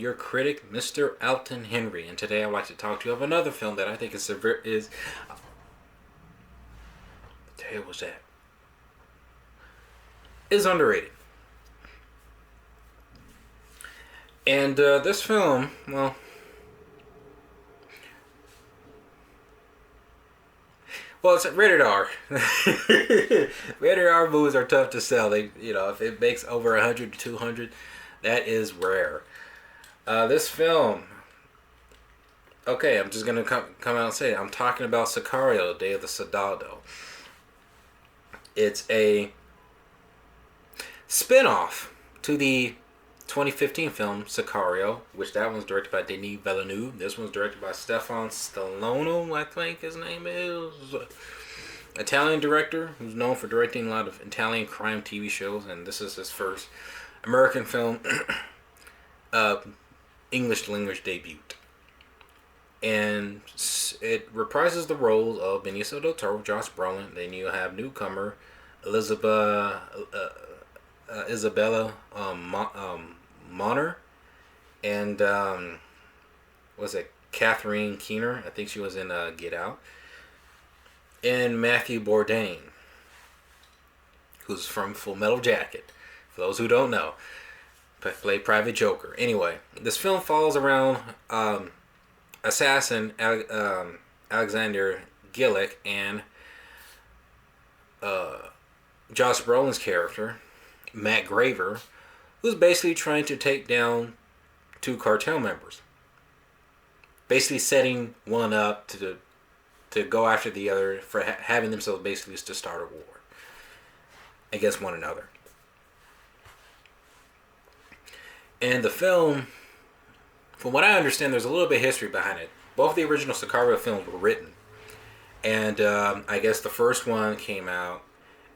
your critic, Mr. Alton Henry, and today I'd like to talk to you of another film that I think is what the hell was that? Is underrated. And this film, well, it's rated R. Rated R movies are tough to sell. If it makes over 100 to 200, that is rare. This film, okay, I'm just gonna come out and say it. I'm talking about Sicario, Day of the Soldado. It's a spin-off to the 2015 film Sicario, which that one's directed by Denis Villeneuve. This one's directed by Stefan Stallone, I think his name is. Italian director who's known for directing a lot of Italian crime TV shows, and this is his first American film, English language debut. And it reprises the roles of Benicio del Toro, Josh Brolin. Then you have newcomer Isabella Moner, and was it Catherine Keener? I think she was in Get Out. And Matthew Bourdain, who's from Full Metal Jacket. For those who don't know, played Private Joker. Anyway, this film falls around assassin Alexander Gilick and Josh Brolin's character, Matt Graver, who's basically trying to take down two cartel members. Basically setting one up to go after the other for having themselves basically to start a war against one another. And the film, from what I understand, there's a little bit of history behind it. Both the original Sicario films were written. And I guess the first one came out,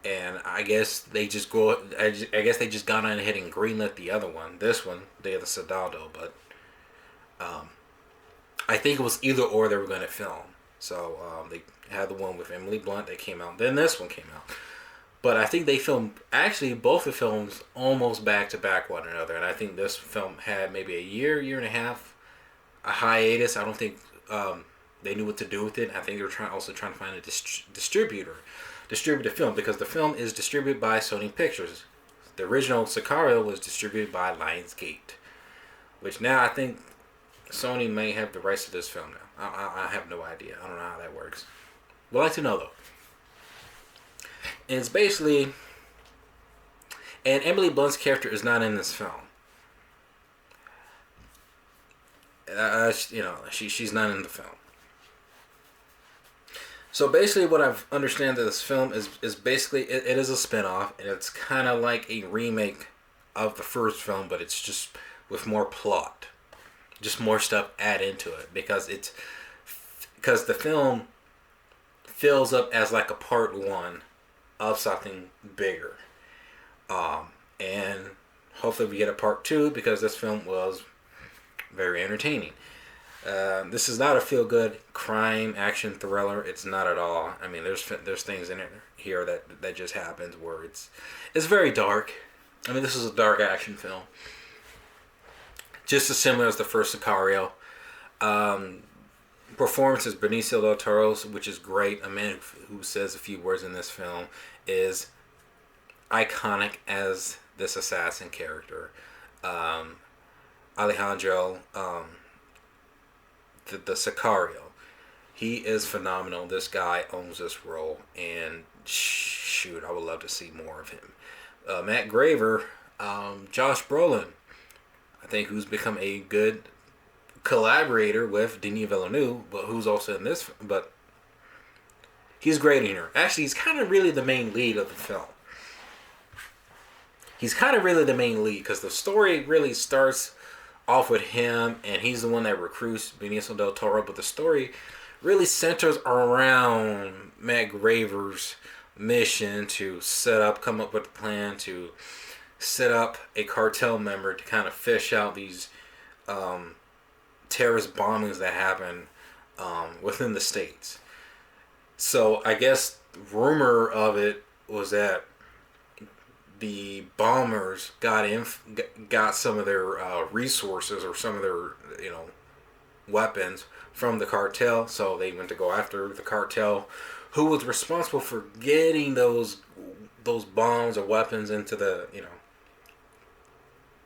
and I guess they just got on ahead and greenlit the other one. This one, Day of the Soldado, but I think it was either or they were going to film. So they had the one with Emily Blunt that came out. Then this one came out. But I think they filmed, actually, both the films almost back to back one another. And I think this film had maybe a year and a half, a hiatus. I don't think they knew what to do with it. I think they were trying to find a distribute the film, because the film is distributed by Sony Pictures. The original Sicario was distributed by Lionsgate, which now I think Sony may have the rights to this film now. I have no idea. I don't know how that works. Would like to know though. And it's basically, and Emily Blunt's character is not in this film. She's not in the film. So basically, what I've understand that this film is basically it is a spin-off, and it's kind of like a remake of the first film, but it's just with more plot, just more stuff added into it, because the film fills up as like a part one of something bigger, and hopefully we get a part two, because this film was very entertaining. This is not a feel-good crime action thriller. It's not at all. I mean, there's things in it here that just happens where it's very dark. I mean, this is a dark action film, just as similar as the first Sicario. Performance is Benicio del Toro, which is great. A man who says a few words in this film is iconic as this assassin character. Alejandro, the Sicario, he is phenomenal. This guy owns this role, and shoot, I would love to see more of him. Matt Graver, Josh Brolin, I think, who's become a good collaborator with Denis Villeneuve, but who's also in this, but he's great in here. Actually, he's kind of really the main lead of the film. He's kind of really the main lead, because the story really starts off with him, and he's the one that recruits Benicio del Toro, but the story really centers around Matt Graver's mission to come up with a plan to set up a cartel member to kind of fish out these terrorist bombings that happen within the States. So I guess rumor of it was that the bombers got some of their resources or some of their weapons from the cartel, so they went to go after the cartel, who was responsible for getting those bombs or weapons into the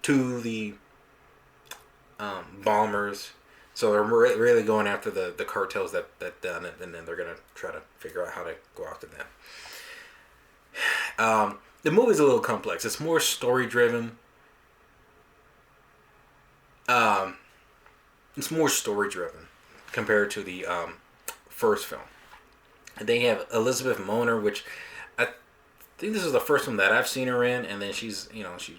to the bombers. So they're really going after the cartels that done it, and then they're gonna try to figure out how to go after them. The movie's a little complex. It's more story driven. It's more story driven compared to the first film. They have Elizabeth Moner, which I think this is the first one that I've seen her in, and then she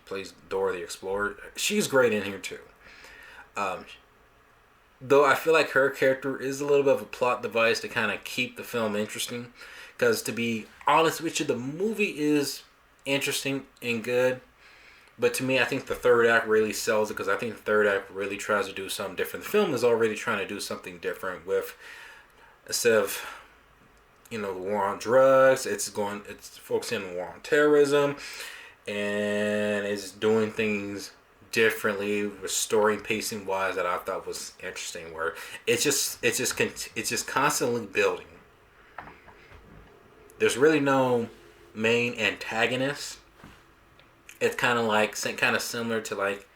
plays Dora the Explorer. She's great in here too. Though I feel like her character is a little bit of a plot device to kind of keep the film interesting. Because to be honest with you, the movie is interesting and good. But to me, I think the third act really sells it, because I think the third act really tries to do something different. The film is already trying to do something different with, instead of, the war on drugs, it's focusing on the war on terrorism, and it's doing things differently with story and pacing wise that I thought was interesting. Where it's just constantly building. There's really no main antagonist. It's kind of similar to like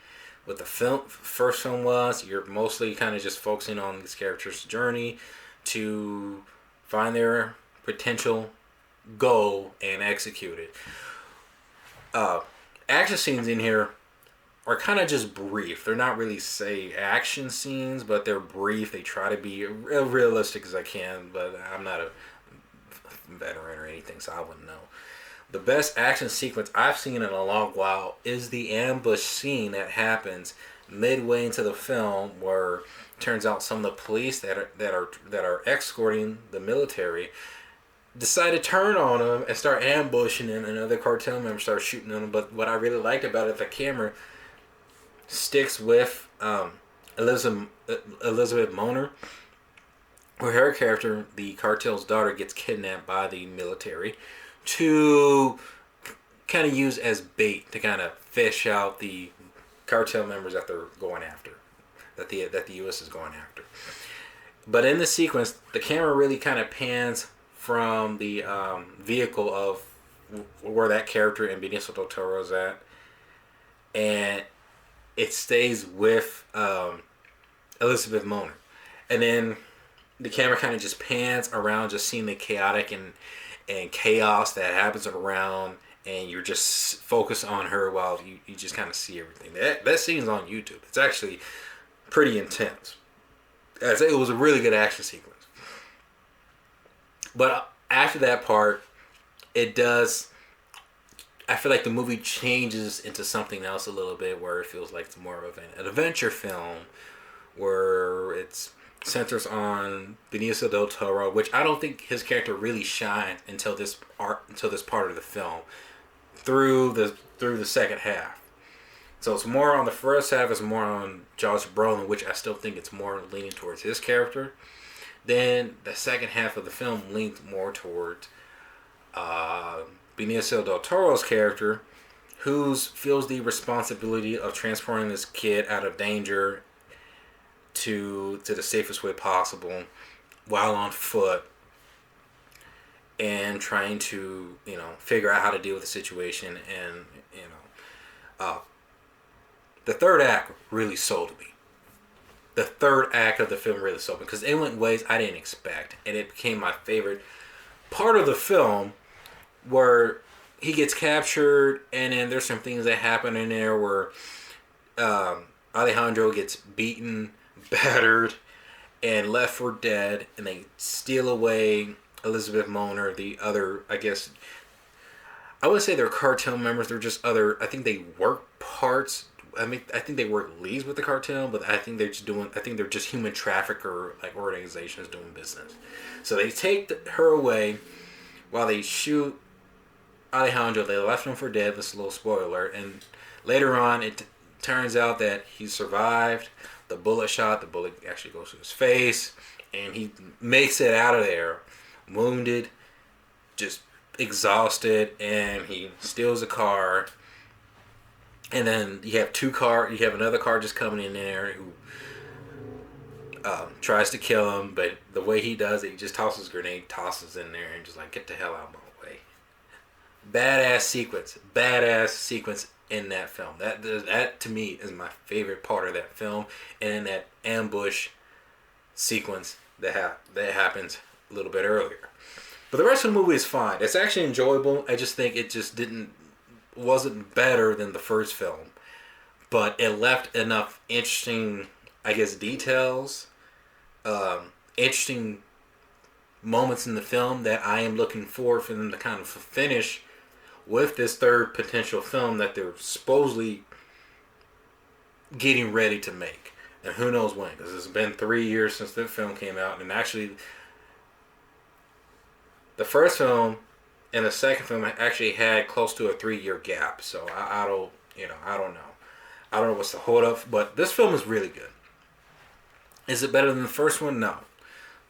what the first film was. You're mostly kind of just focusing on these characters' journey to find their potential goal and execute it. Action scenes in here are kind of just brief. They're not really, say, action scenes, but they're brief. They try to be as realistic as I can, but I'm not a veteran or anything, so I wouldn't know. The best action sequence I've seen in a long while is the ambush scene that happens midway into the film, where it turns out some of the police that are escorting the military decide to turn on them and start ambushing them, and other cartel members start shooting them. But what I really liked about it, the camera sticks with Elizabeth Moner, where her character, the cartel's daughter, gets kidnapped by the military to kind of use as bait to kind of fish out the cartel members that they're going after, that the U.S. is going after. But in the sequence, the camera really kind of pans from the vehicle of where that character and Benicio del Toro is at, and it stays with Elizabeth Moner, and then the camera kind of just pans around, just seeing the chaotic and chaos that happens around, and you're just focused on her while you just kind of see everything. That scene's on YouTube. It's actually pretty intense. It was a really good action sequence. But after that part, it does, I feel like the movie changes into something else a little bit, where it feels like it's more of an adventure film, where it's centers on Benicio del Toro, which I don't think his character really shines until this part of the film, through the second half. So it's more on the first half, it's more on Josh Brolin, which I still think it's more leaning towards his character. Then the second half of the film leans more towards Benicio del Toro's character, who feels the responsibility of transporting this kid out of danger to the safest way possible while on foot, and trying to figure out how to deal with the situation. And the third act really sold me. The third act of the film really sold me, because it went ways I didn't expect, and it became my favorite part of the film, where he gets captured, and then there's some things that happen in there where Alejandro gets beaten, battered, and left for dead, and they steal away Elizabeth Moner, the other, I guess, I wouldn't say they're cartel members, they're just other, I think they work parts, I think they work leads with the cartel, but I think they're just human trafficker, like, organizations doing business. So they take her away while they shoot Alejandro. They left him for dead, this is a little spoiler, and later on it turns out that he survived the bullet actually goes to his face, and he makes it out of there wounded, just exhausted, and he steals a car. And then you have another car just coming in there who tries to kill him, but the way he does it, he just tosses a grenade, tosses in there, and just like, get the hell out of my way. Badass sequence in that film. That to me is my favorite part of that film, and in that ambush sequence that happens a little bit earlier. But the rest of the movie is fine. It's actually enjoyable. I just think it just wasn't better than the first film, but it left enough interesting, I guess, details, interesting moments in the film that I am looking forward for them to kind of finish with this third potential film that they're supposedly getting ready to make. And who knows when, because it's been 3 years since the film came out, and actually the first film and the second film actually had close to a 3-year gap. So I don't know. I don't know what's the hold up, but this film is really good. Is it better than the first one? No.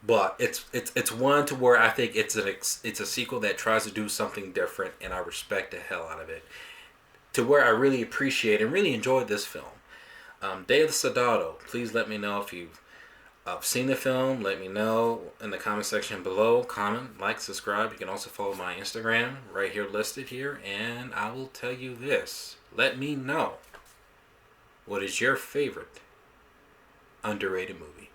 But it's one to where I think it's a sequel that tries to do something different, and I respect the hell out of it. To where I really appreciate and really enjoyed this film. Day of the Soldado. Please let me know if you've seen the film. Let me know in the comment section below. Comment, like, subscribe. You can also follow my Instagram right here listed here, and I will tell you this. Let me know, what is your favorite underrated movie?